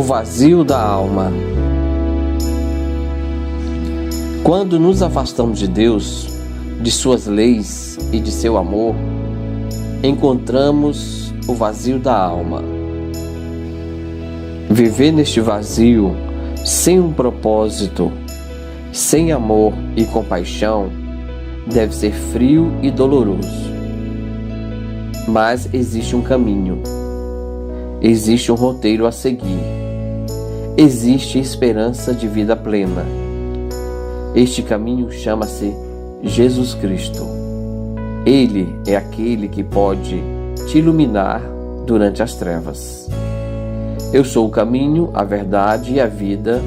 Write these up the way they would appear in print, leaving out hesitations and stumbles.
vazio da alma. Quando nos afastamos de Deus, de suas leis e de seu amor, encontramos o vazio da alma. Viver neste vazio, sem um propósito, sem amor e compaixão, deve ser frio e doloroso. Mas existe um caminho, existe um roteiro a seguir, existe esperança de vida plena. Este caminho chama-se Jesus Cristo. Ele é aquele que pode te iluminar durante as trevas. Eu sou o caminho, a verdade e a vida.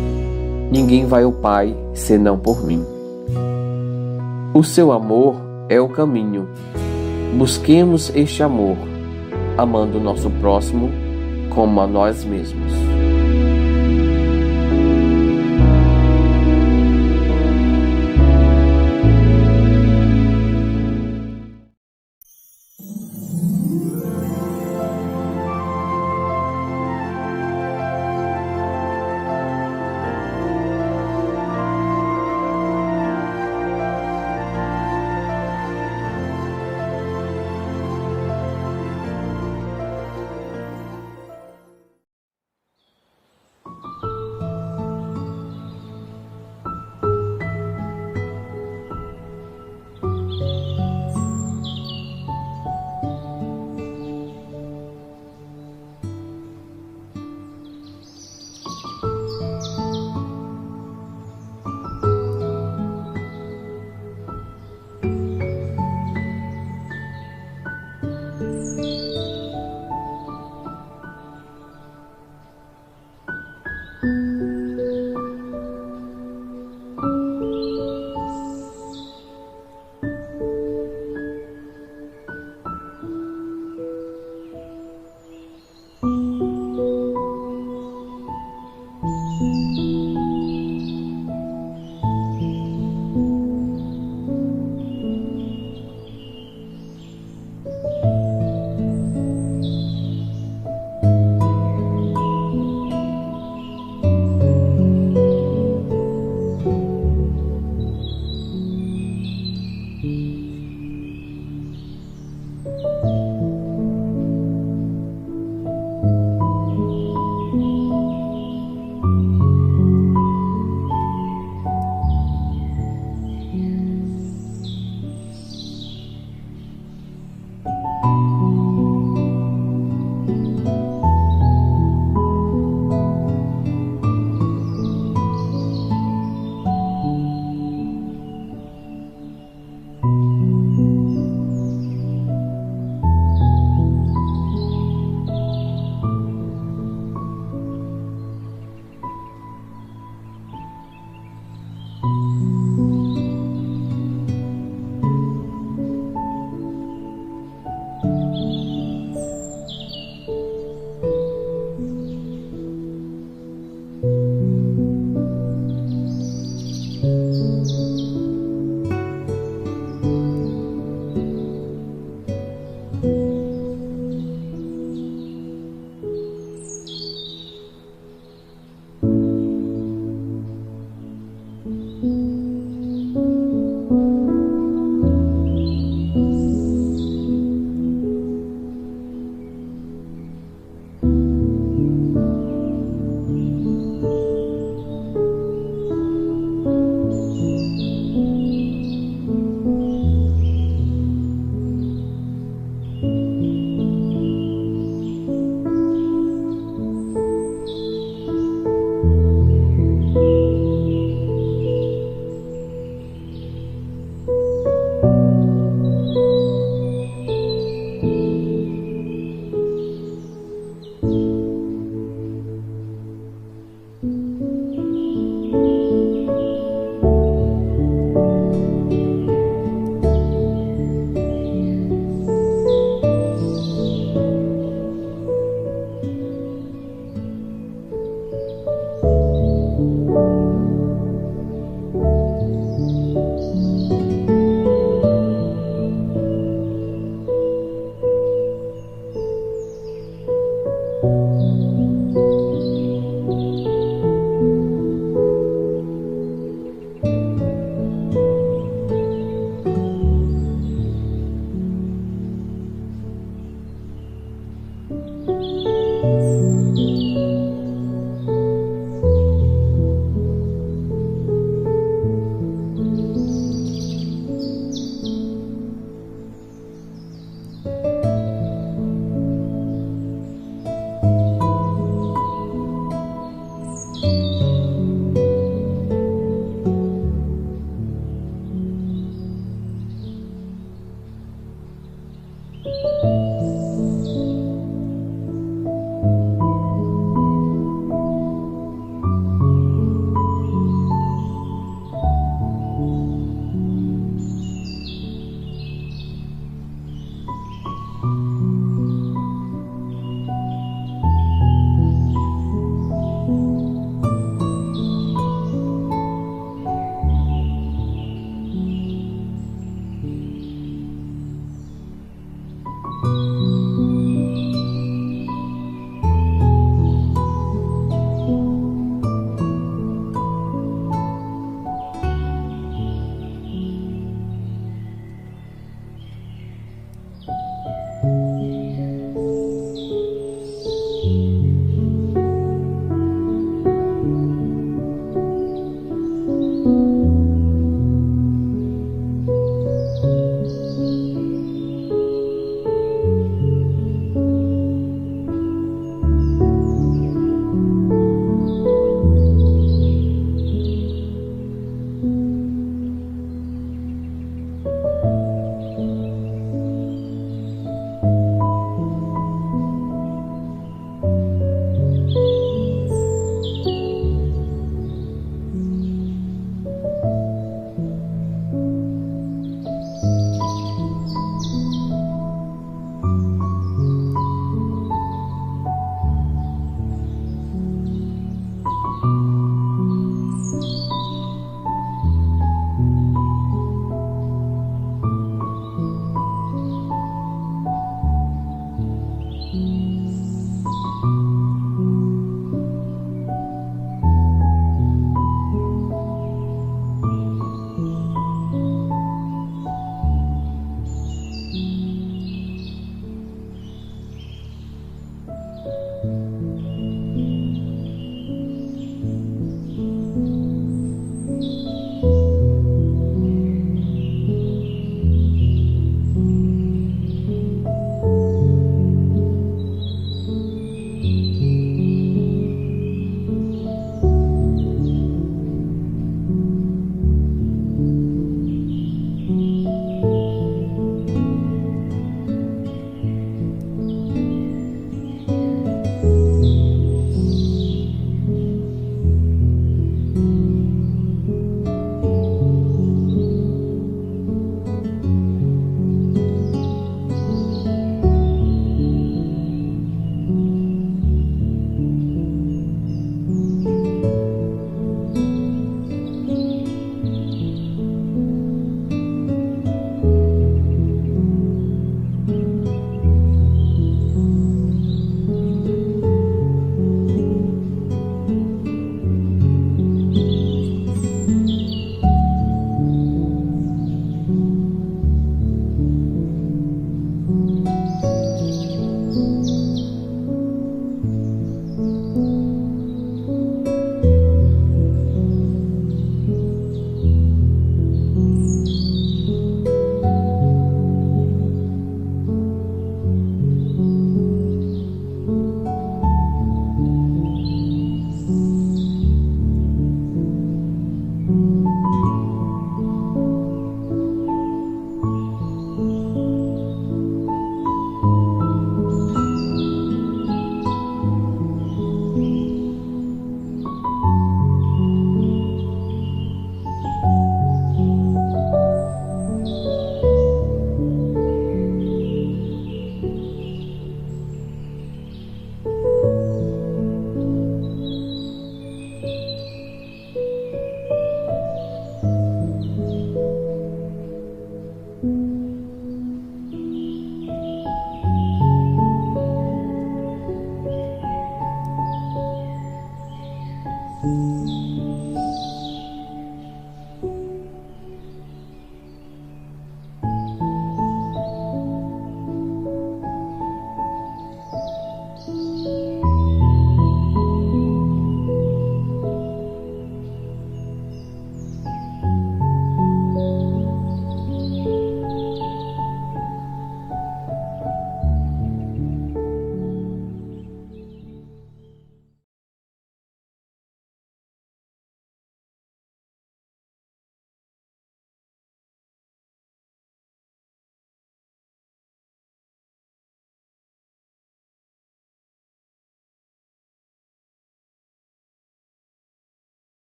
Ninguém vai ao Pai senão por mim. O seu amor é o caminho. Busquemos este amor, amando o nosso próximo como a nós mesmos.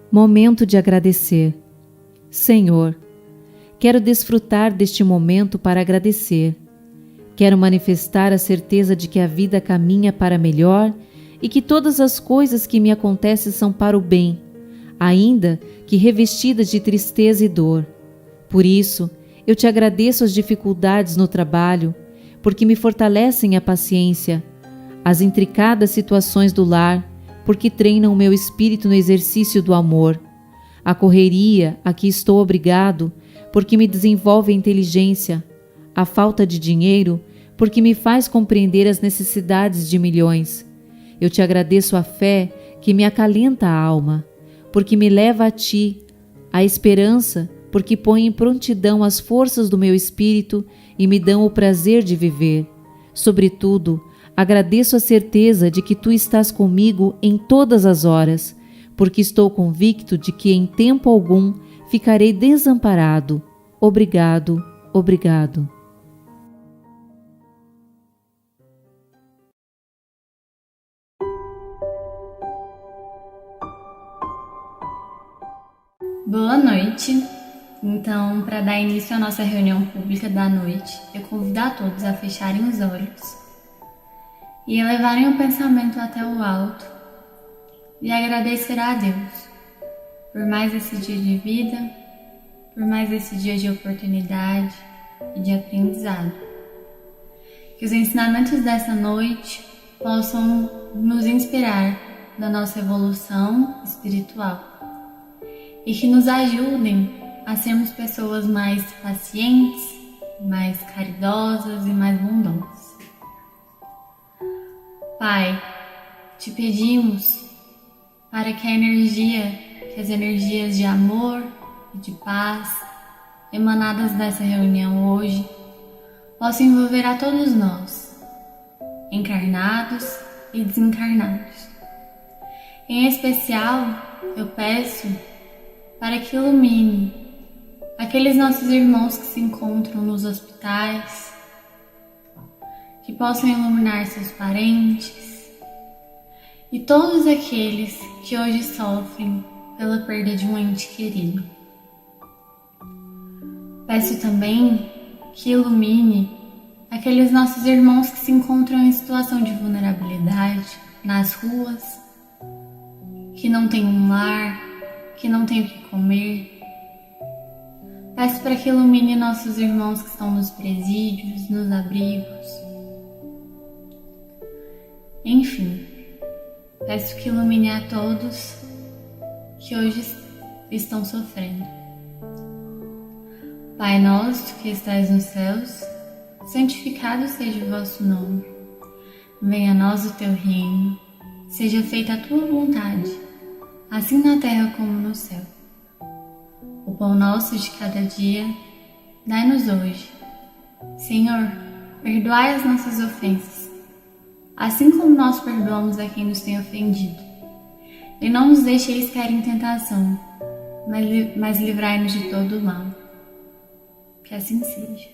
Momento de agradecer. Senhor, quero desfrutar deste momento para agradecer. Quero manifestar a certeza de que a vida caminha para melhor e que todas as coisas que me acontecem são para o bem, ainda que revestidas de tristeza e dor. Por isso, eu te agradeço as dificuldades no trabalho, porque me fortalecem a paciência, as intricadas situações do lar, porque treinam o meu espírito no exercício do amor, a correria a que estou obrigado, porque me desenvolve a inteligência, a falta de dinheiro, porque me faz compreender as necessidades de milhões. Eu te agradeço a fé que me acalenta a alma, porque me leva a ti, a esperança, porque põe em prontidão as forças do meu espírito e me dão o prazer de viver. Sobretudo, agradeço a certeza de que tu estás comigo em todas as horas, porque estou convicto de que em tempo algum ficarei desamparado. Obrigado, obrigado. Boa noite. Então, para dar início à nossa reunião pública da noite, eu convido a todos a fecharem os olhos e elevarem o pensamento até o alto e agradecer a Deus por mais esse dia de vida, por mais esse dia de oportunidade e de aprendizado. Que os ensinamentos dessa noite possam nos inspirar da nossa evolução espiritual e que nos ajudem a sermos pessoas mais pacientes, mais caridosas e mais bondosas. Pai, te pedimos para que as energias de amor e de paz emanadas dessa reunião hoje possam envolver a todos nós, encarnados e desencarnados. Em especial, eu peço para que ilumine aqueles nossos irmãos que se encontram nos hospitais, que possam iluminar seus parentes e todos aqueles que hoje sofrem pela perda de um ente querido. Peço também que ilumine aqueles nossos irmãos que se encontram em situação de vulnerabilidade nas ruas, que não têm um lar, que não têm o que comer. Peço para que ilumine nossos irmãos que estão nos presídios, nos abrigos. Enfim, peço que ilumine a todos que hoje estão sofrendo. Pai nosso que estais nos céus, santificado seja o vosso nome. Venha a nós o teu reino, seja feita a tua vontade, assim na terra como no céu. O pão nosso de cada dia, dai-nos hoje. Senhor, perdoai as nossas ofensas, assim como nós perdoamos a quem nos tem ofendido. E não nos deixeis cair em tentação, mas livrai-nos de todo o mal. Que assim seja.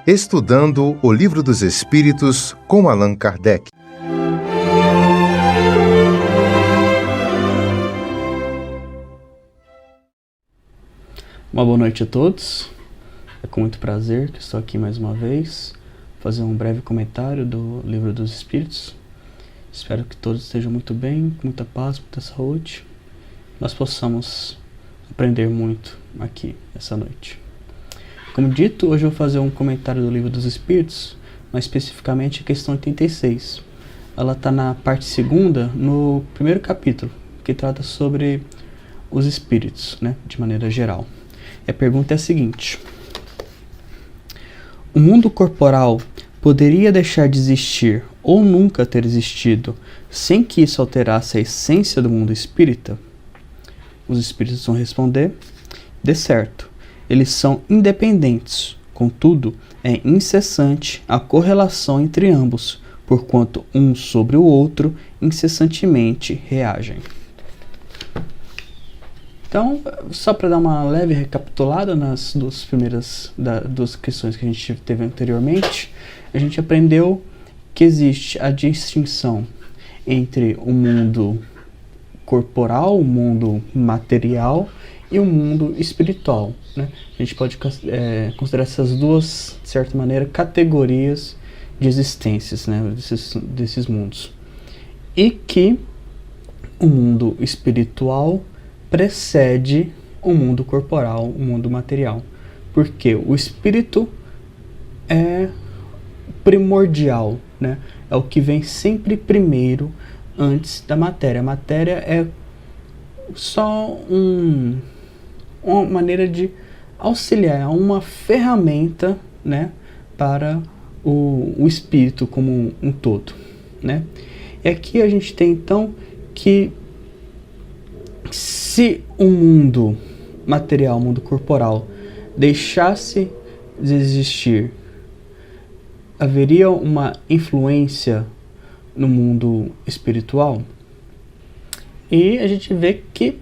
Estudando o Livro dos Espíritos com Allan Kardec. Uma boa noite a todos. É com muito prazer que estou aqui mais uma vez, fazer um breve comentário do Livro dos Espíritos. Espero que todos estejam muito bem, com muita paz, muita saúde. Nós possamos aprender muito aqui essa noite. Como dito, hoje eu vou fazer um comentário do Livro dos Espíritos, mais especificamente a questão 86. Ela está na parte 2ª, no primeiro capítulo, que trata sobre os espíritos, né, de maneira geral. E a pergunta é a seguinte: o mundo corporal poderia deixar de existir ou nunca ter existido sem que isso alterasse a essência do mundo espírita? Os espíritos vão responder: de certo. Eles são independentes, contudo, é incessante a correlação entre ambos, porquanto um sobre o outro incessantemente reagem. Então, só para dar uma leve recapitulada nas duas questões que a gente teve anteriormente, a gente aprendeu que existe a distinção entre o mundo corporal, o mundo material e o mundo espiritual, né? A gente pode considerar essas duas, de certa maneira, categorias de existências, né, desses mundos. E que o mundo espiritual precede o mundo corporal, o mundo material. Porque o espírito é primordial, né? É o que vem sempre primeiro antes da matéria. A matéria é só uma maneira de auxiliar, uma ferramenta, né, para o espírito como um todo, né? E aqui a gente tem então que se o mundo material, o mundo corporal, deixasse de existir, haveria uma influência no mundo espiritual? E a gente vê que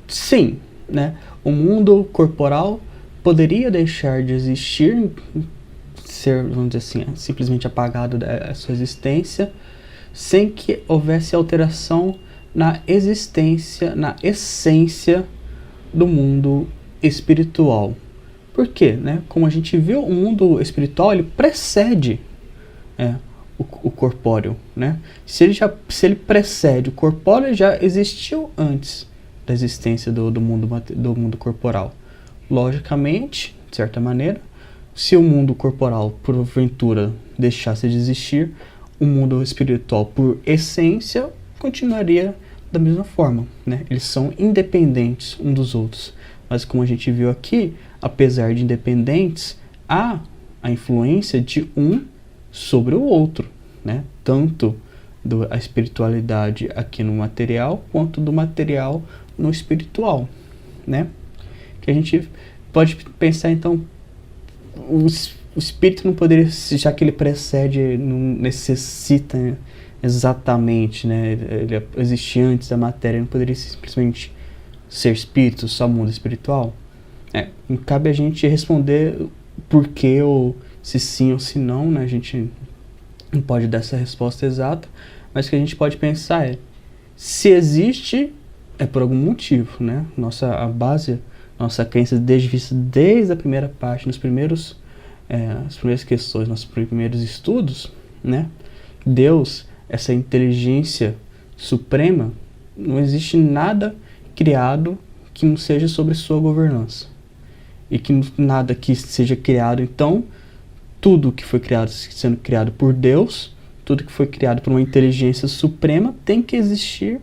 sim, né? O mundo corporal poderia deixar de existir, ser, vamos dizer assim, simplesmente apagado da sua existência, sem que houvesse alteração na existência, na essência do mundo espiritual. Por quê? Né? Como a gente viu, o mundo espiritual ele precede o corpóreo, né? Se ele precede o corpóreo, ele já existiu antes da existência do mundo corporal. Logicamente, de certa maneira, se o mundo corporal porventura deixasse de existir, o mundo espiritual por essência continuaria da mesma forma, né? Eles são independentes uns dos outros, mas como a gente viu aqui, apesar de independentes, há a influência de um sobre o outro, né? Tanto a espiritualidade aqui no material, quanto do material no espiritual, né? Que a gente pode pensar, então, o espírito não poderia, já que ele precede, não necessita exatamente, né? Ele existe antes da matéria, não poderia simplesmente ser espírito, só mundo espiritual? Cabe a gente responder por que, ou se sim ou se não, né? A gente não pode dar essa resposta exata, mas o que a gente pode pensar se existe, é por algum motivo, né? A base, nossa crença desde a primeira parte, as primeiras questões, nossos primeiros estudos, né? Deus, essa inteligência suprema, não existe nada criado que não seja sobre sua governança. E que nada que seja criado, então, tudo que foi criado, sendo criado por Deus, tudo que foi criado por uma inteligência suprema, tem que existir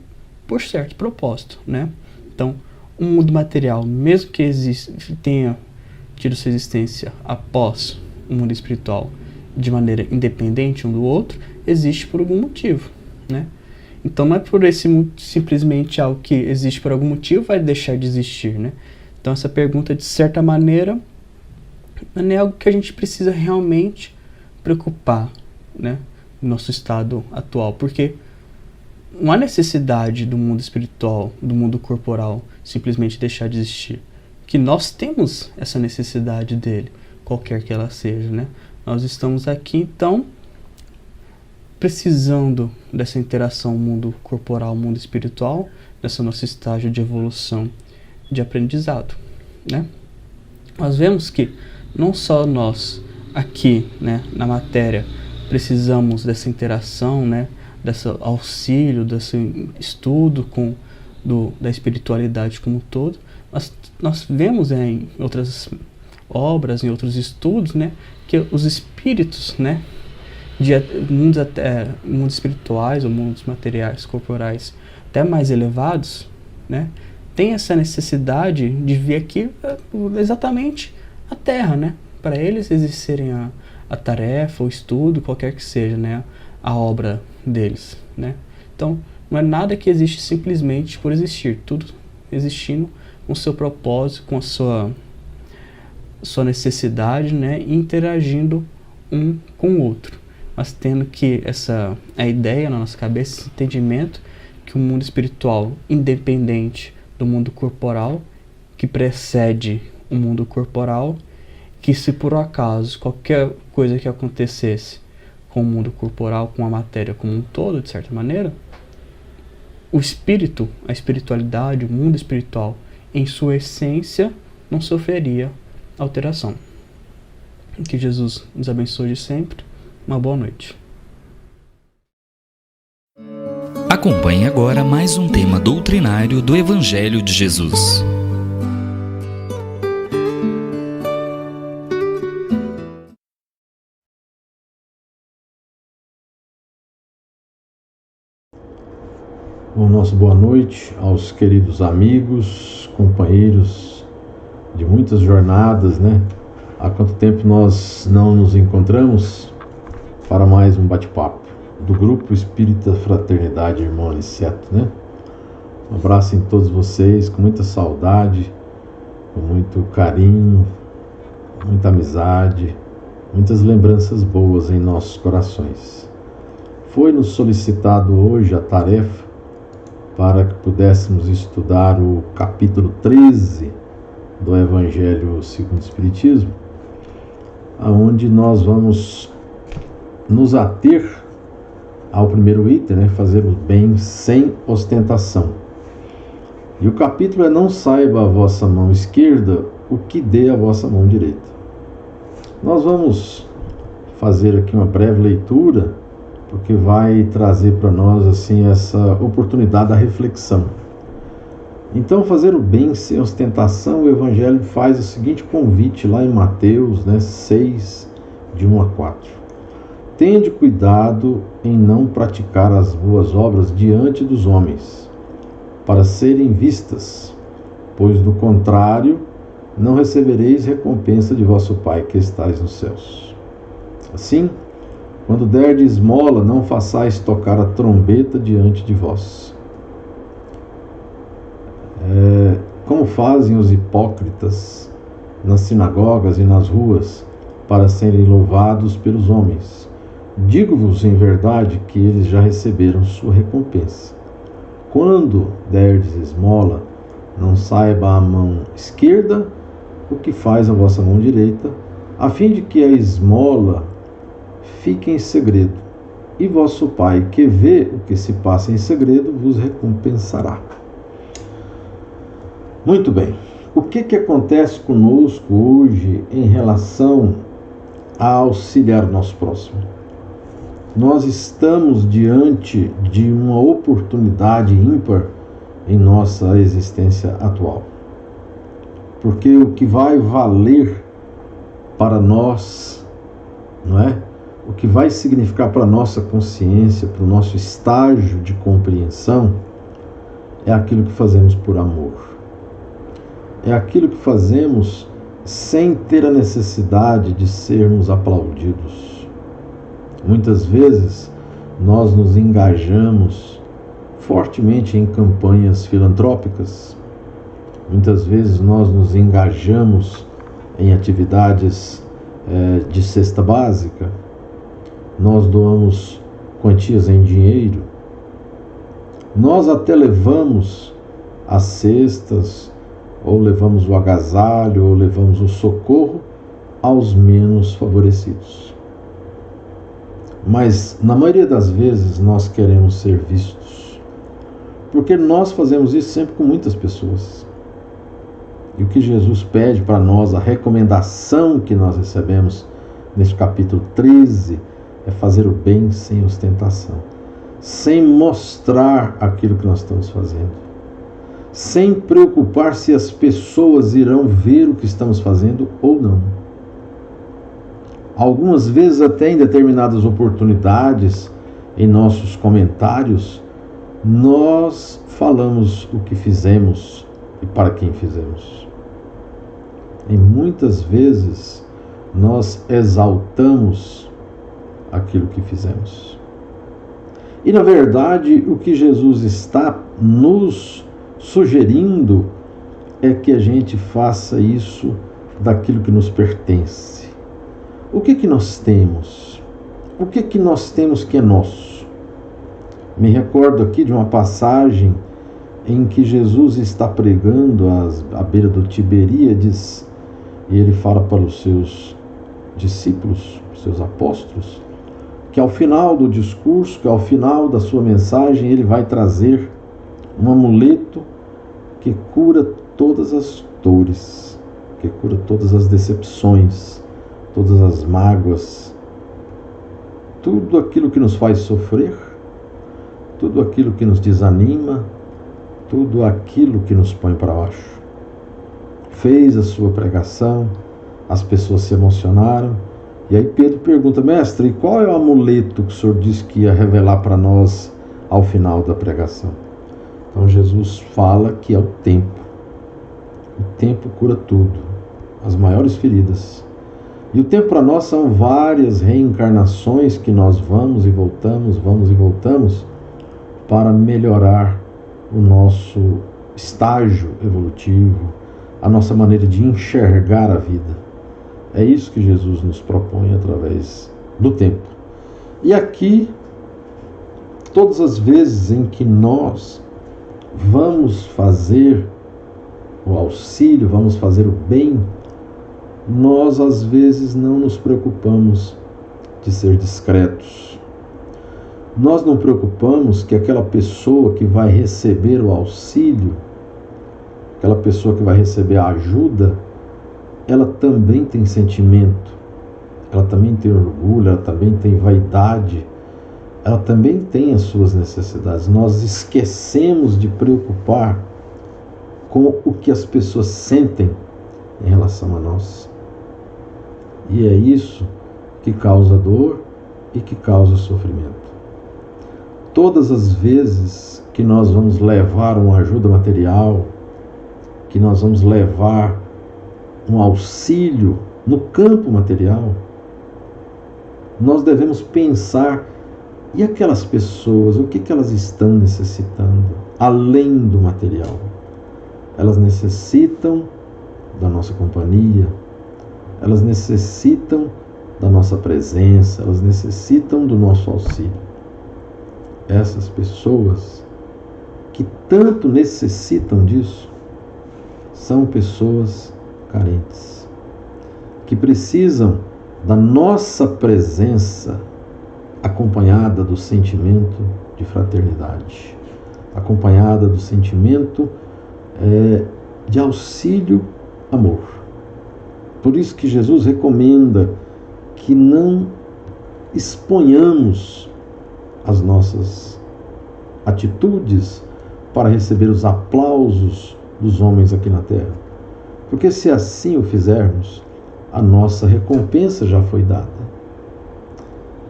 por certo propósito, né? Então, o mundo material, mesmo que tenha tido sua existência após o mundo espiritual de maneira independente um do outro, existe por algum motivo, né? Então, não é por simplesmente algo que existe por algum motivo vai deixar de existir, né? Então, essa pergunta, de certa maneira, não é algo que a gente precisa realmente preocupar, né, no nosso estado atual, porque não há necessidade do mundo espiritual, do mundo corporal, simplesmente deixar de existir. Que nós temos essa necessidade dele, qualquer que ela seja, né? Nós estamos aqui, então, precisando dessa interação mundo corporal, mundo espiritual, nesse nosso estágio de evolução, de aprendizado, né? Nós vemos que não só nós aqui, né, na matéria, precisamos dessa interação, né, desse auxílio, desse estudo da espiritualidade como um todo, mas nós vemos em outras obras, em outros estudos, né, que os espíritos, né, de mundos espirituais ou mundos materiais, corporais, até mais elevados, né, tem essa necessidade de vir aqui exatamente a Terra, né, para eles exercerem a tarefa, o estudo, qualquer que seja, né, a obra deles, né. Então, não é nada que existe simplesmente por existir, tudo existindo com o seu propósito, com a sua necessidade, né, interagindo um com o outro, mas tendo que a ideia na nossa cabeça, esse entendimento que o mundo espiritual, independente do mundo corporal, que precede o mundo corporal, que se por acaso qualquer coisa que acontecesse com o mundo corporal, com a matéria como um todo, de certa maneira, o espírito, a espiritualidade, o mundo espiritual, em sua essência, não sofreria alteração. Que Jesus nos abençoe de sempre. Uma boa noite. Acompanhe agora mais um tema doutrinário do Evangelho de Jesus. O nosso boa noite aos queridos amigos, companheiros de muitas jornadas, né? Há quanto tempo nós não nos encontramos para mais um bate-papo do Grupo Espírita Fraternidade Irmão Aniceto, né? Um abraço em todos vocês, com muita saudade, com muito carinho, muita amizade, muitas lembranças boas em nossos corações. Foi-nos solicitado hoje a tarefa para que pudéssemos estudar o capítulo 13 do Evangelho segundo o Espiritismo, onde nós vamos nos ater ao primeiro item, né, fazer o bem sem ostentação. E o capítulo é: não saiba a vossa mão esquerda o que dê a vossa mão direita. Nós vamos fazer aqui uma breve leitura, porque vai trazer para nós assim essa oportunidade da reflexão. Então, fazer o bem sem ostentação, o Evangelho faz o seguinte convite lá em Mateus, né, 6, de 1 a 4. Tende cuidado em não praticar as boas obras diante dos homens, para serem vistas, pois do contrário não recebereis recompensa de vosso Pai que estais nos céus. Assim, quando derdes esmola, não façais tocar a trombeta diante de vós, como fazem os hipócritas nas sinagogas e nas ruas, para serem louvados pelos homens. Digo-vos em verdade que eles já receberam sua recompensa. Quando derdes esmola, não saiba a mão esquerda o que faz a vossa mão direita, a fim de que a esmola fique em segredo, e vosso Pai, que vê o que se passa em segredo, vos recompensará. Muito bem. O que acontece conosco hoje em relação a auxiliar o nosso próximo? Nós estamos diante de uma oportunidade ímpar em nossa existência atual. Porque o que vai valer para nós, não é? O que vai significar para a nossa consciência, para o nosso estágio de compreensão, é aquilo que fazemos por amor. É aquilo que fazemos sem ter a necessidade de sermos aplaudidos. Muitas vezes nós nos engajamos fortemente em campanhas filantrópicas. Muitas vezes nós nos engajamos em atividades de cesta básica. Nós doamos quantias em dinheiro. Nós até levamos as cestas, ou levamos o agasalho, ou levamos o socorro aos menos favorecidos. Mas, na maioria das vezes, nós queremos ser vistos, porque nós fazemos isso sempre com muitas pessoas. E o que Jesus pede para nós, a recomendação que nós recebemos neste capítulo 13, é fazer o bem sem ostentação, sem mostrar aquilo que nós estamos fazendo, sem preocupar se as pessoas irão ver o que estamos fazendo ou não. Algumas vezes, até em determinadas oportunidades, em nossos comentários, nós falamos o que fizemos e para quem fizemos. E muitas vezes nós exaltamos aquilo que fizemos. E na verdade, o que Jesus está nos sugerindo é que a gente faça isso daquilo que nos pertence. O que nós temos? O que nós temos que é nosso? Me recordo aqui de uma passagem em que Jesus está pregando à beira do Tiberíades, e ele fala para os seus discípulos, seus apóstolos, que ao final do discurso, que ao final da sua mensagem, ele vai trazer um amuleto que cura todas as dores, que cura todas as decepções, todas as mágoas, tudo aquilo que nos faz sofrer, tudo aquilo que nos desanima, tudo aquilo que nos põe para baixo. Fez a sua pregação, as pessoas se emocionaram, e aí Pedro pergunta: mestre, qual é o amuleto que o senhor disse que ia revelar para nós ao final da pregação? Então Jesus fala que é o tempo. O tempo cura tudo, as maiores feridas. E o tempo para nós são várias reencarnações que nós vamos e voltamos para melhorar o nosso estágio evolutivo, a nossa maneira de enxergar a vida. É isso que Jesus nos propõe através do tempo. E aqui, todas as vezes em que nós vamos fazer o auxílio, vamos fazer o bem, nós às vezes não nos preocupamos de ser discretos. Nós não preocupamos que aquela pessoa que vai receber o auxílio, aquela pessoa que vai receber a ajuda, ela também tem sentimento, ela também tem orgulho, ela também tem vaidade, ela também tem as suas necessidades. Nós esquecemos de preocupar com o que as pessoas sentem em relação a nós. E é isso que causa dor e que causa sofrimento. Todas as vezes que nós vamos levar uma ajuda material, que nós vamos levar um auxílio no campo material, nós devemos pensar: e aquelas pessoas, o que elas estão necessitando, além do material? Elas necessitam da nossa companhia, elas necessitam da nossa presença, elas necessitam do nosso auxílio. Essas pessoas que tanto necessitam disso são pessoas carentes, que precisam da nossa presença acompanhada do sentimento de fraternidade, acompanhada do sentimento de auxílio, amor. Por isso que Jesus recomenda que não exponhamos as nossas atitudes para receber os aplausos dos homens aqui na terra. Porque se assim o fizermos, a nossa recompensa já foi dada.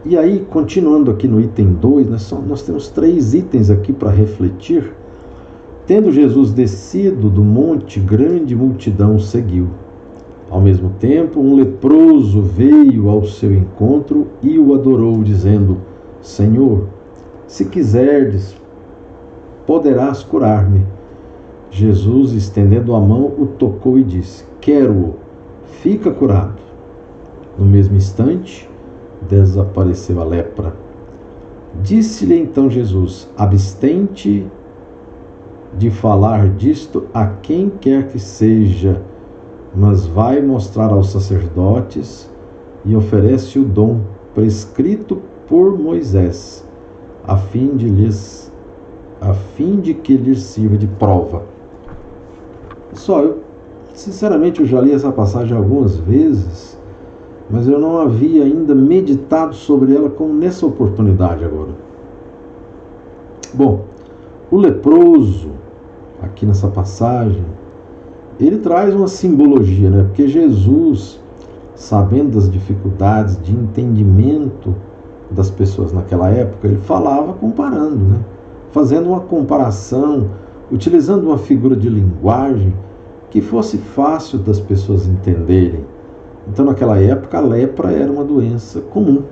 E aí, continuando aqui no item 2, nós temos 3 itens aqui para refletir. Tendo Jesus descido do monte, grande multidão o seguiu. Ao mesmo tempo, um leproso veio ao seu encontro e o adorou, dizendo: Senhor, se quiserdes, poderás curar-me. Jesus, estendendo a mão, o tocou e disse: Quero-o, fica curado. No mesmo instante, desapareceu a lepra. Disse-lhe então Jesus: Abstente de falar disto a quem quer que seja, mas vai mostrar aos sacerdotes e oferece o dom prescrito por Moisés, a fim de que lhes sirva de prova. Só, sinceramente, eu já li essa passagem algumas vezes, mas eu não havia ainda meditado sobre ela como nessa oportunidade agora. Bom, o leproso, aqui nessa passagem, ele traz uma simbologia, né? Porque Jesus, sabendo das dificuldades de entendimento das pessoas naquela época, ele falava comparando, né? Fazendo uma comparação, utilizando uma figura de linguagem que fosse fácil das pessoas entenderem. Então, naquela época, a lepra era uma doença comum.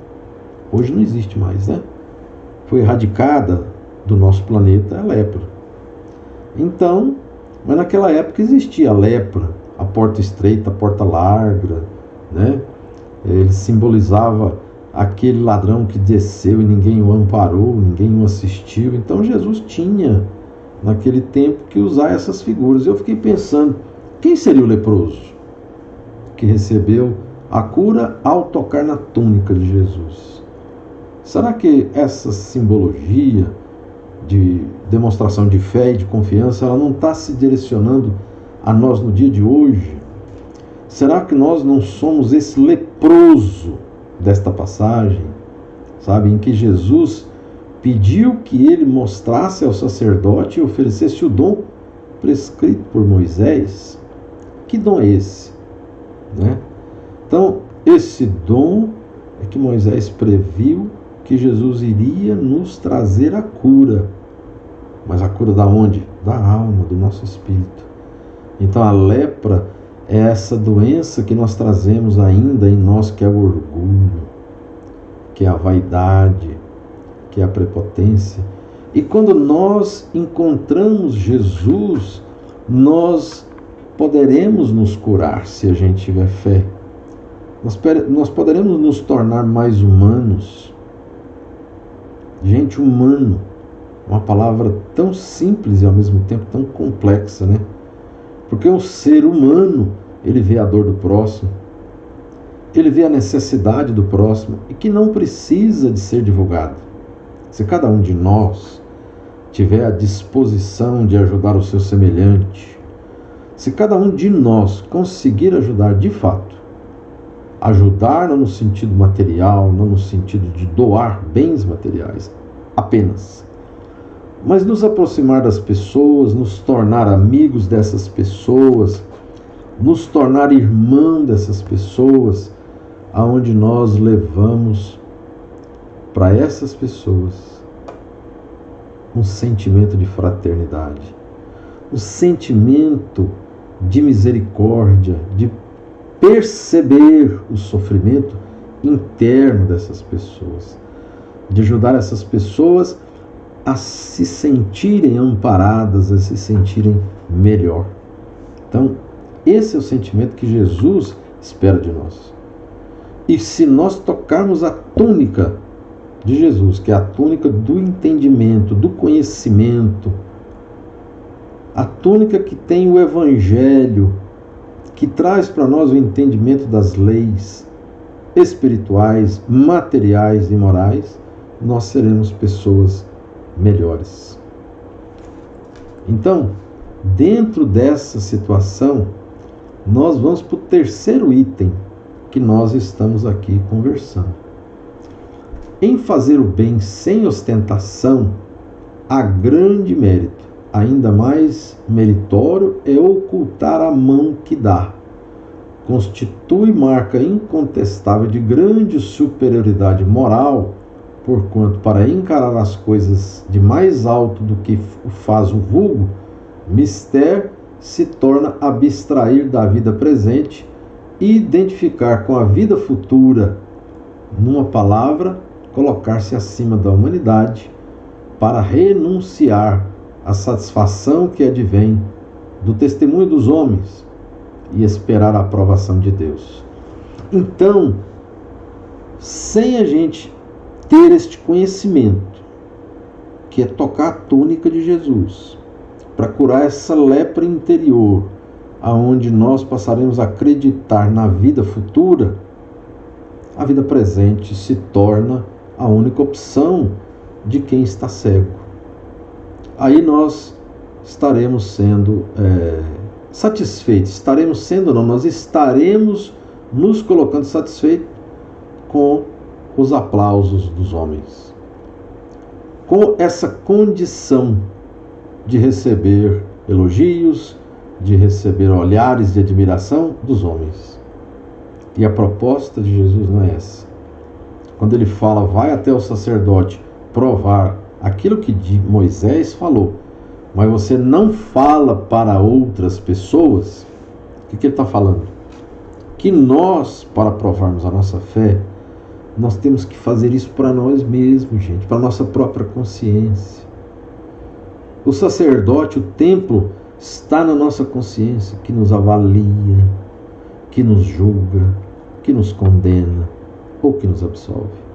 Hoje não existe mais, né? Foi erradicada do nosso planeta a lepra. Então, mas naquela época existia a lepra, a porta estreita, a porta larga, né? Ele simbolizava aquele ladrão que desceu e ninguém o amparou, ninguém o assistiu. Então Jesus tinha, naquele tempo, que usar essas figuras. Eu fiquei pensando, quem seria o leproso que recebeu a cura ao tocar na túnica de Jesus? Será que essa simbologia de demonstração de fé e de confiança, ela não está se direcionando a nós no dia de hoje? Será que nós não somos esse leproso desta passagem, sabe, em que Jesus pediu que ele mostrasse ao sacerdote e oferecesse o dom prescrito por Moisés? Que dom é esse? Né? Então, esse dom é que Moisés previu que Jesus iria nos trazer a cura. Mas a cura da onde? Da alma, do nosso espírito. Então a lepra é essa doença que nós trazemos ainda em nós, que é o orgulho, que é a vaidade, que é a prepotência. E quando nós encontramos Jesus, nós poderemos nos curar se a gente tiver fé. Nós poderemos nos tornar mais humanos. Gente, humano, uma palavra tão simples e ao mesmo tempo tão complexa, né? Porque o ser humano, ele vê a dor do próximo, ele vê a necessidade do próximo e que não precisa de ser divulgado. Se cada um de nós tiver a disposição de ajudar o seu semelhante, se cada um de nós conseguir ajudar de fato, ajudar não no sentido material, não no sentido de doar bens materiais apenas, mas nos aproximar das pessoas, nos tornar amigos dessas pessoas, nos tornar irmão dessas pessoas, aonde nós levamos para essas pessoas um sentimento de fraternidade, um sentimento de misericórdia, de perceber o sofrimento interno dessas pessoas, de ajudar essas pessoas a se sentirem amparadas, a se sentirem melhor. Então, esse é o sentimento que Jesus espera de nós. E se nós tocarmos a túnica de Jesus, que é a túnica do entendimento, do conhecimento, a túnica que tem o Evangelho, que traz para nós o entendimento das leis espirituais, materiais e morais, nós seremos pessoas melhores. Então, dentro dessa situação, nós vamos para o terceiro item que nós estamos aqui conversando. Em fazer o bem sem ostentação, há grande mérito. Ainda mais meritório é ocultar a mão que dá. Constitui marca incontestável de grande superioridade moral, porquanto para encarar as coisas de mais alto do que faz o vulgo, mister se torna abstrair da vida presente e identificar com a vida futura. Numa palavra, colocar-se acima da humanidade para renunciar à satisfação que advém do testemunho dos homens e esperar a aprovação de Deus. Então, sem a gente ter este conhecimento, que é tocar a túnica de Jesus, para curar essa lepra interior, aonde nós passaremos a acreditar na vida futura, a vida presente se torna a única opção de quem está cego. Aí nós estaremos sendo satisfeitos, nós estaremos nos colocando satisfeitos com os aplausos dos homens, com essa condição de receber elogios, de receber olhares de admiração dos homens. E a proposta de Jesus não é essa. Quando ele fala, vai até o sacerdote provar aquilo que Moisés falou, mas você não fala para outras pessoas, o que ele está falando? Que nós, para provarmos a nossa fé, nós temos que fazer isso para nós mesmos, gente, para a nossa própria consciência. O sacerdote, o templo, está na nossa consciência, que nos avalia, que nos julga, que nos condena ou que nos absolve.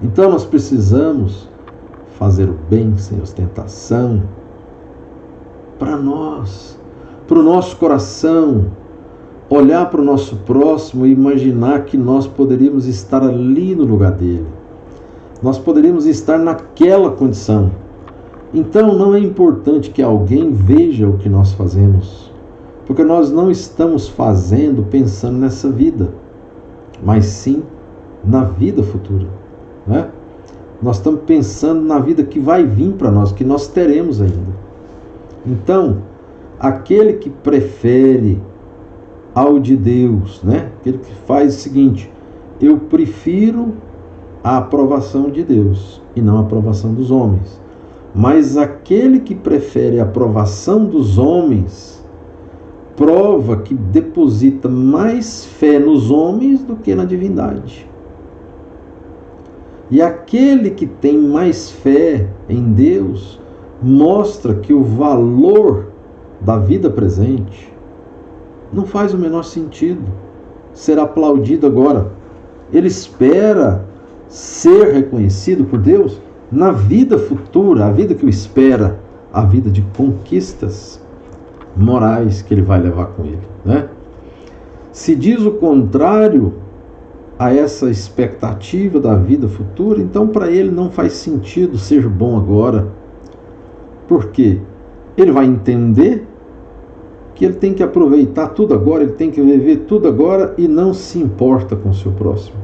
Então nós precisamos fazer o bem sem ostentação para nós, para o nosso coração, olhar para o nosso próximo e imaginar que nós poderíamos estar ali no lugar dele. Nós poderíamos estar naquela condição. Então não é importante que alguém veja o que nós fazemos, porque nós não estamos fazendo pensando nessa vida, mas sim na vida futura, né? Nós estamos pensando na vida que vai vir para nós, que nós teremos ainda. Então, aquele que prefere ao de Deus, né? Aquele que faz o seguinte, eu prefiro a aprovação de Deus e não a aprovação dos homens. Mas aquele que prefere a aprovação dos homens, prova que deposita mais fé nos homens do que na divindade. E aquele que tem mais fé em Deus, mostra que o valor da vida presente não faz o menor sentido ser aplaudido agora. Ele espera ser reconhecido por Deus na vida futura, a vida que o espera, a vida de conquistas morais que ele vai levar com ele, né? Se diz o contrário a essa expectativa da vida futura, então para ele não faz sentido ser bom agora. Por quê? Ele vai entender que ele tem que aproveitar tudo agora, ele tem que viver tudo agora e não se importa com o seu próximo.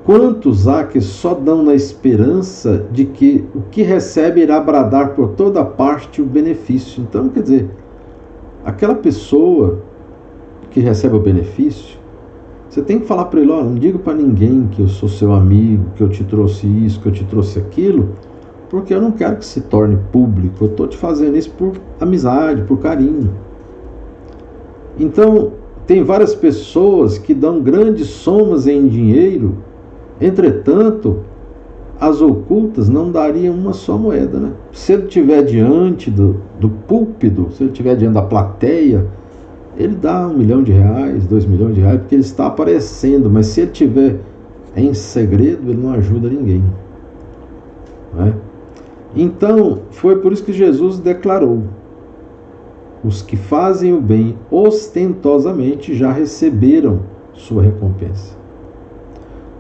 Quantos há que só dão na esperança de que o que recebe irá bradar por toda parte o benefício? Então, quer dizer, aquela pessoa que recebe o benefício, você tem que falar para ele, não diga para ninguém que eu sou seu amigo, que eu te trouxe isso, que eu te trouxe aquilo, porque eu não quero que se torne público, eu estou te fazendo isso por amizade, por carinho. Então, tem várias pessoas que dão grandes somas em dinheiro. Entretanto, as ocultas não dariam uma só moeda, né? Se ele estiver diante do púlpito, se ele estiver diante da plateia, ele dá R$1 milhão, R$2 milhões, porque ele está aparecendo, mas se ele estiver em segredo, ele não ajuda ninguém, né? Então, foi por isso que Jesus declarou: os que fazem o bem ostentosamente já receberam sua recompensa.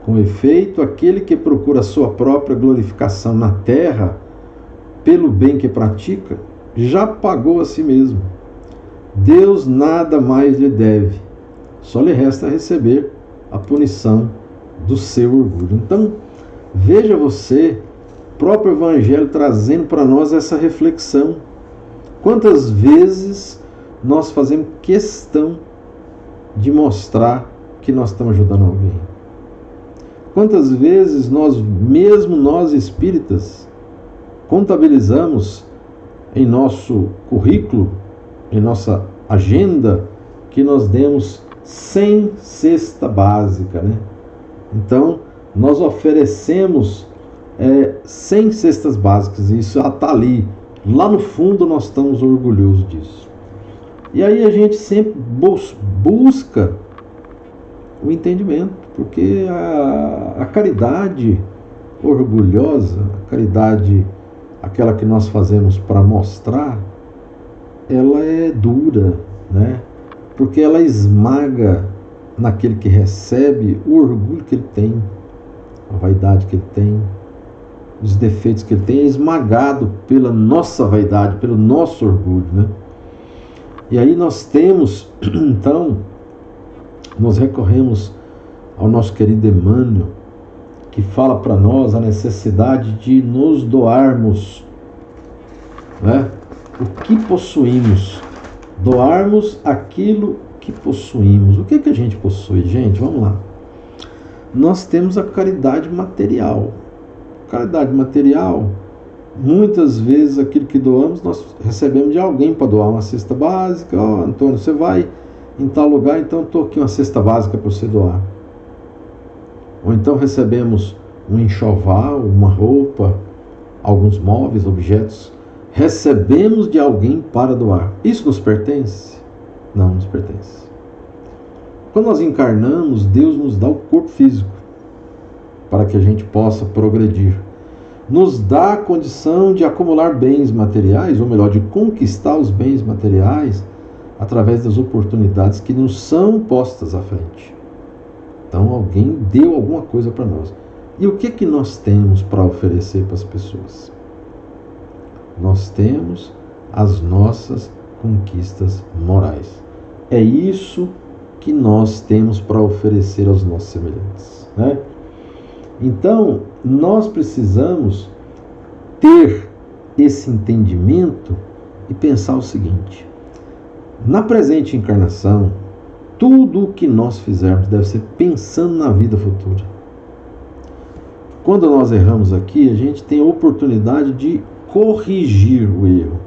Com efeito, aquele que procura a sua própria glorificação na terra, pelo bem que pratica, já pagou a si mesmo. Deus nada mais lhe deve, só lhe resta receber a punição do seu orgulho. Então, veja você, o próprio Evangelho trazendo para nós essa reflexão. Quantas vezes nós fazemos questão de mostrar que nós estamos ajudando alguém? Quantas vezes nós espíritas, contabilizamos em nosso currículo, em nossa agenda, que nós demos 100 cesta básica, né? Então, nós oferecemos 100 cestas básicas, e isso já está ali. Lá no fundo nós estamos orgulhosos disso. E aí a gente sempre busca o entendimento, porque a caridade orgulhosa, a caridade, aquela que nós fazemos para mostrar, ela é dura, né? Porque ela esmaga naquele que recebe o orgulho que ele tem, a vaidade que ele tem, os defeitos que ele tem, é esmagado pela nossa vaidade, pelo nosso orgulho, né? E aí nós temos, então, nós recorremos ao nosso querido Emmanuel, que fala para nós a necessidade de nos doarmos, né? O que possuímos, doarmos aquilo que possuímos. O que é que a gente possui, gente? Vamos lá. Nós temos a caridade material. Caridade material, muitas vezes aquilo que doamos, nós recebemos de alguém para doar uma cesta básica. Ó, Antônio, você vai em tal lugar, então estou aqui uma cesta básica para você doar. Ou então recebemos um enxoval, uma roupa, alguns móveis, objetos. Recebemos de alguém para doar. Isso nos pertence? Não nos pertence. Quando nós encarnamos, Deus nos dá o corpo físico para que a gente possa progredir. Nos dá a condição de acumular bens materiais, ou melhor, de conquistar os bens materiais através das oportunidades que nos são postas à frente. Então alguém deu alguma coisa para nós. E o que nós temos para oferecer para as pessoas? Nós temos as nossas conquistas morais. É isso que nós temos para oferecer aos nossos semelhantes, né? Então, nós precisamos ter esse entendimento e pensar o seguinte: na presente encarnação, tudo o que nós fizermos deve ser pensando na vida futura. Quando nós erramos aqui, a gente tem a oportunidade de corrigir o erro,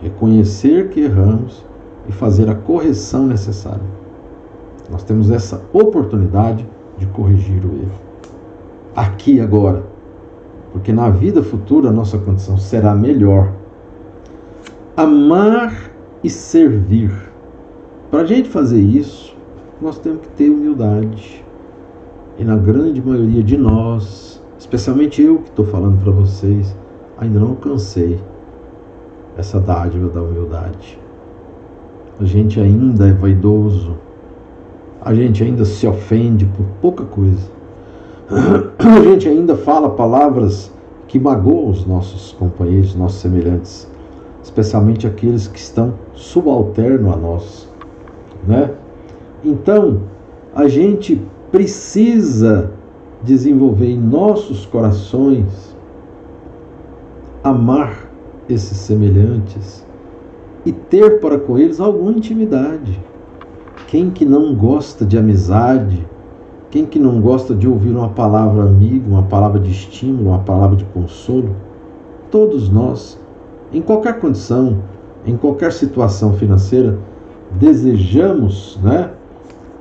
reconhecer que erramos e fazer a correção necessária. Nós temos essa oportunidade de corrigir o erro aqui e agora, porque na vida futura a nossa condição será melhor. Amar e servir. Para a gente fazer isso, nós temos que ter humildade. E na grande maioria de nós, especialmente eu que estou falando para vocês, ainda não alcancei essa dádiva da humildade. A gente ainda é vaidoso, a gente ainda se ofende por pouca coisa, a gente ainda fala palavras que magoam os nossos companheiros, nossos semelhantes, especialmente aqueles que estão subalternos a nós, né? Então, a gente precisa desenvolver em nossos corações amar esses semelhantes e ter para com eles alguma intimidade. Quem que não gosta de amizade? Quem que não gosta de ouvir uma palavra amiga, uma palavra de estímulo, uma palavra de consolo? Todos nós, em qualquer condição, em qualquer situação financeira, desejamos, né,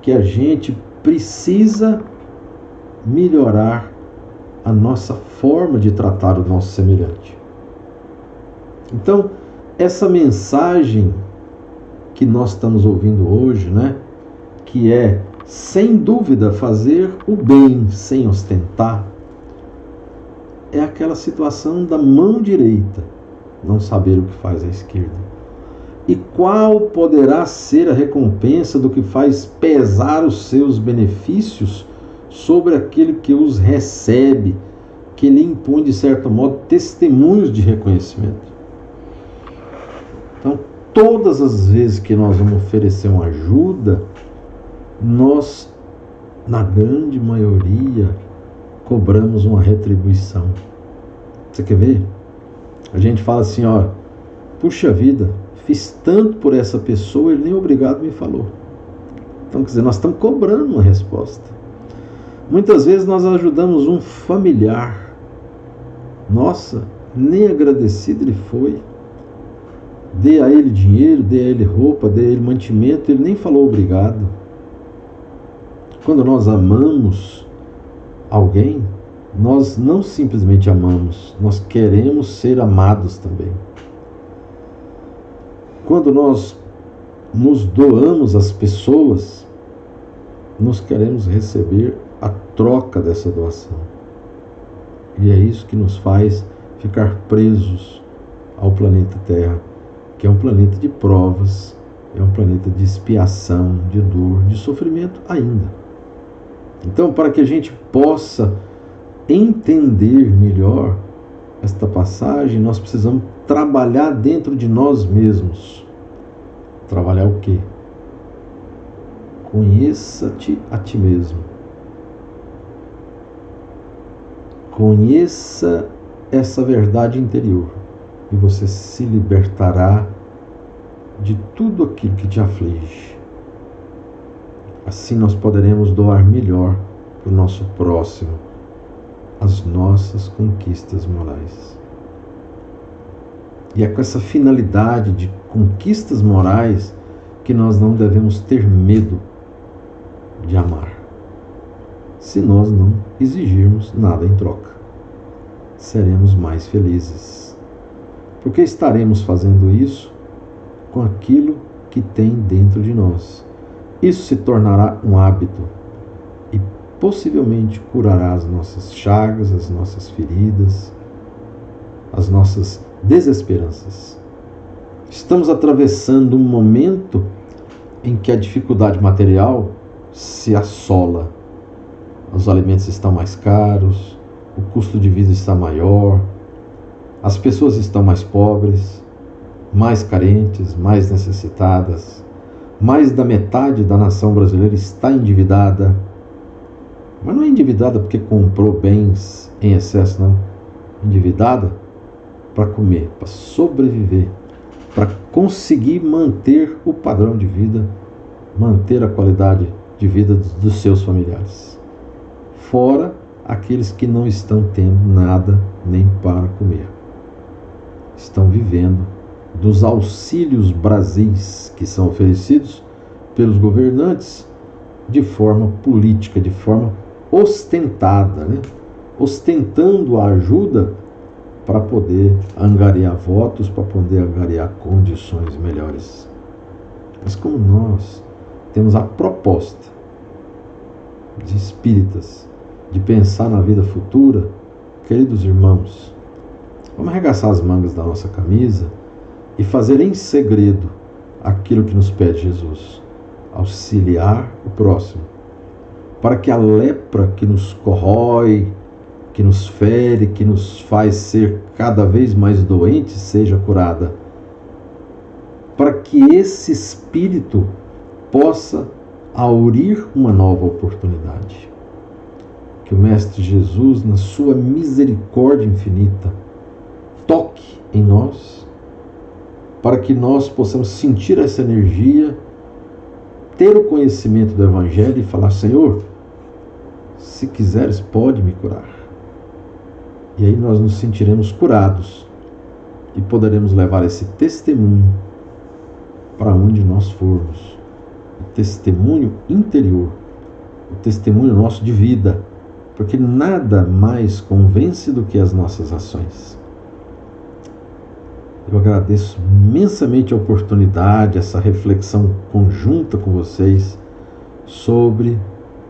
que a gente precisa melhorar a nossa forma de tratar o nosso semelhante. Então, essa mensagem que nós estamos ouvindo hoje, né, que é, sem dúvida, fazer o bem sem ostentar, é aquela situação da mão direita não saber o que faz a esquerda. E qual poderá ser a recompensa do que faz pesar os seus benefícios sobre aquele que os recebe, que lhe impõe, de certo modo, testemunhos de reconhecimento? Então, todas as vezes que nós vamos oferecer uma ajuda, nós, na grande maioria, cobramos uma retribuição. Você quer ver? A gente fala assim, ó, puxa vida, fiz tanto por essa pessoa, ele nem obrigado me falou. Então, quer dizer, nós estamos cobrando uma resposta. Muitas vezes nós ajudamos um familiar. Nossa, nem agradecido ele foi. Dê a ele dinheiro, dê a ele roupa, dê a ele mantimento, ele nem falou obrigado. Quando nós amamos alguém, nós não simplesmente amamos, nós queremos ser amados também. Quando nós nos doamos às pessoas, nós queremos receber a troca dessa doação. E é isso que nos faz ficar presos ao planeta Terra, que é um planeta de provas, é um planeta de expiação, de dor, de sofrimento ainda. Então, para que a gente possa entender melhor esta passagem, nós precisamos trabalhar dentro de nós mesmos. Trabalhar o quê? Conheça-te a ti mesmo. Conheça essa verdade interior e você se libertará de tudo aquilo que te aflige. Assim nós poderemos doar melhor para o nosso próximo as nossas conquistas morais. E é com essa finalidade de conquistas morais que nós não devemos ter medo de amar, se nós não exigirmos nada em troca. Seremos mais felizes, porque estaremos fazendo isso com aquilo que tem dentro de nós. Isso se tornará um hábito e possivelmente curará as nossas chagas, as nossas feridas, as nossas desesperanças. Estamos atravessando um momento em que a dificuldade material se assola. Os alimentos estão mais caros, o custo de vida está maior, as pessoas estão mais pobres, mais carentes, mais necessitadas. Mais da metade da nação brasileira está endividada. Mas não é endividada porque comprou bens em excesso, não. Endividada para comer, para sobreviver, para conseguir manter o padrão de vida, manter a qualidade de vida dos seus familiares. Fora aqueles que não estão tendo nada nem para comer. Estão vivendo dos auxílios Brasis que são oferecidos pelos governantes de forma política, de forma ostentada, ostentando a ajuda para poder angariar votos, para poder angariar condições melhores. Mas como nós temos a proposta de espíritas de pensar na vida futura, queridos irmãos, vamos arregaçar as mangas da nossa camisa e fazer em segredo aquilo que nos pede Jesus: auxiliar o próximo, para que a lepra que nos corrói, que nos fere, que nos faz ser cada vez mais doentes, seja curada, para que esse espírito possa aurir uma nova oportunidade. Que o Mestre Jesus, na sua misericórdia infinita, toque em nós, para que nós possamos sentir essa energia, ter o conhecimento do Evangelho e falar: Senhor, se quiseres, pode me curar. E aí nós nos sentiremos curados e poderemos levar esse testemunho para onde nós formos. O testemunho interior, o testemunho nosso de vida, porque nada mais convence do que as nossas ações. Eu agradeço imensamente a oportunidade, essa reflexão conjunta com vocês sobre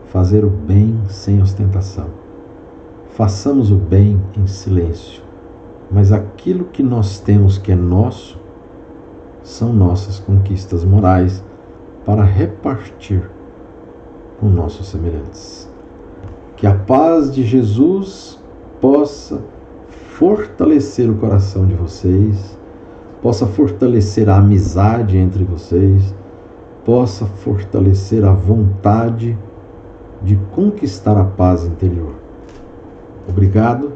fazer o bem sem ostentação. Façamos o bem em silêncio, mas aquilo que nós temos que é nosso são nossas conquistas morais para repartir com nossos semelhantes. Que a paz de Jesus possa fortalecer o coração de vocês, possa fortalecer a amizade entre vocês, possa fortalecer a vontade de conquistar a paz interior. Obrigado,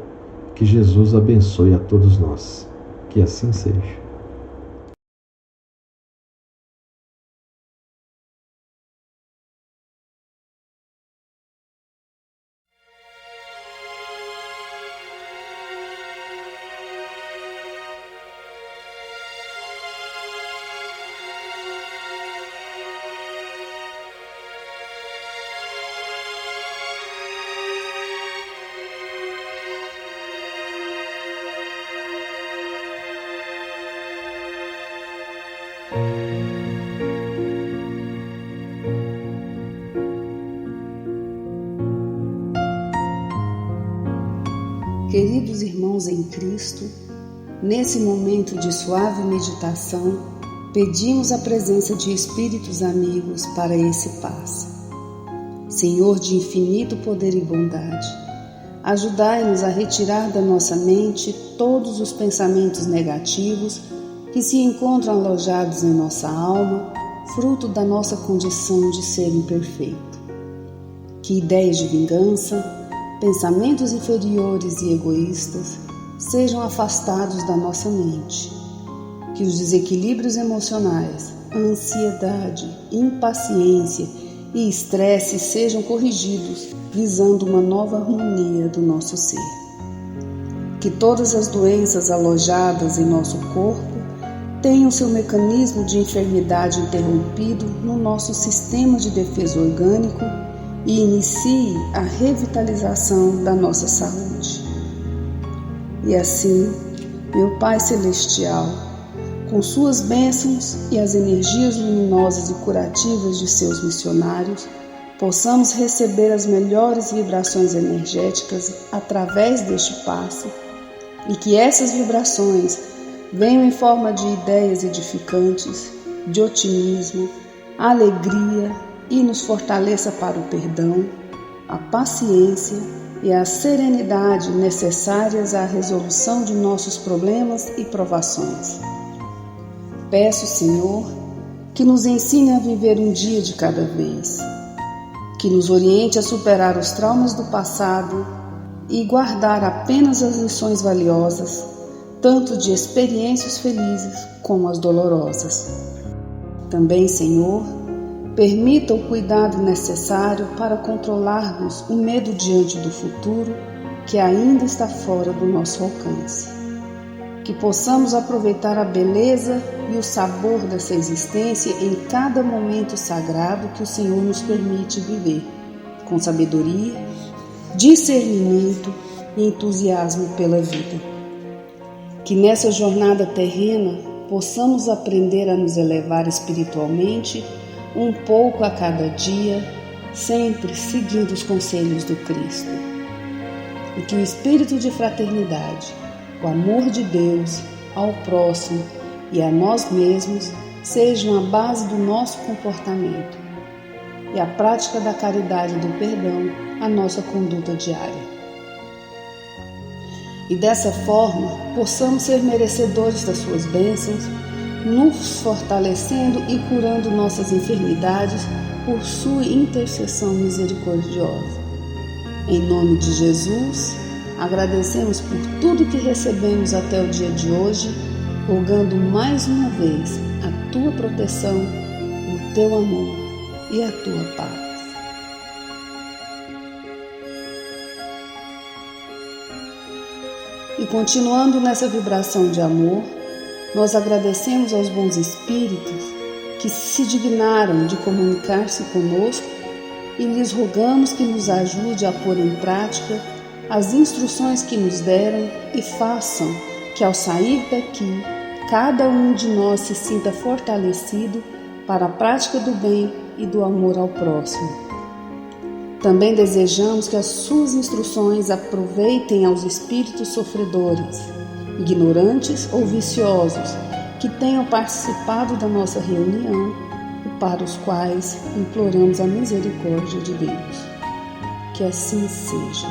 que Jesus abençoe a todos nós. Que assim seja. Queridos irmãos em Cristo, Nesse momento de suave meditação, pedimos a presença de espíritos amigos para esse passe. Senhor de infinito poder e bondade, ajudai-nos a retirar da nossa mente todos os pensamentos negativos que se encontram alojados em nossa alma, fruto da nossa condição de ser imperfeito. Que ideias de vingança, pensamentos inferiores e egoístas sejam afastados da nossa mente. Que os desequilíbrios emocionais, ansiedade, impaciência e estresse sejam corrigidos, visando uma nova harmonia do nosso ser. Que todas as doenças alojadas em nosso corpo tenham seu mecanismo de enfermidade interrompido no nosso sistema de defesa orgânico e inicie a revitalização da nossa saúde. E assim, meu Pai Celestial, com suas bênçãos e as energias luminosas e curativas de seus missionários, possamos receber as melhores vibrações energéticas através deste passe e que essas vibrações venham em forma de ideias edificantes, de otimismo, alegria e nos fortaleça para o perdão, a paciência e a serenidade necessárias à resolução de nossos problemas e provações. Peço, Senhor, que nos ensine a viver um dia de cada vez, que nos oriente a superar os traumas do passado e guardar apenas as lições valiosas, tanto de experiências felizes como as dolorosas. Também, Senhor, permita o cuidado necessário para controlarmos o medo diante do futuro que ainda está fora do nosso alcance. Que possamos aproveitar a beleza e o sabor dessa existência em cada momento sagrado que o Senhor nos permite viver, com sabedoria, discernimento e entusiasmo pela vida. Que nessa jornada terrena possamos aprender a nos elevar espiritualmente um pouco a cada dia, sempre seguindo os conselhos do Cristo. E que o espírito de fraternidade, o amor de Deus ao próximo e a nós mesmos sejam a base do nosso comportamento e a prática da caridade e do perdão a nossa conduta diária. E dessa forma possamos ser merecedores das suas bênçãos, nos fortalecendo e curando nossas enfermidades por sua intercessão misericordiosa. Em nome de Jesus, agradecemos por tudo que recebemos até o dia de hoje, rogando mais uma vez a tua proteção, o teu amor e a tua paz. E continuando nessa vibração de amor, nós agradecemos aos bons espíritos que se dignaram de comunicar-se conosco e lhes rogamos que nos ajude a pôr em prática as instruções que nos deram e façam que ao sair daqui, cada um de nós se sinta fortalecido para a prática do bem e do amor ao próximo. Também desejamos que as suas instruções aproveitem aos espíritos sofredores, ignorantes ou viciosos, que tenham participado da nossa reunião e para os quais imploramos a misericórdia de Deus. Que assim seja.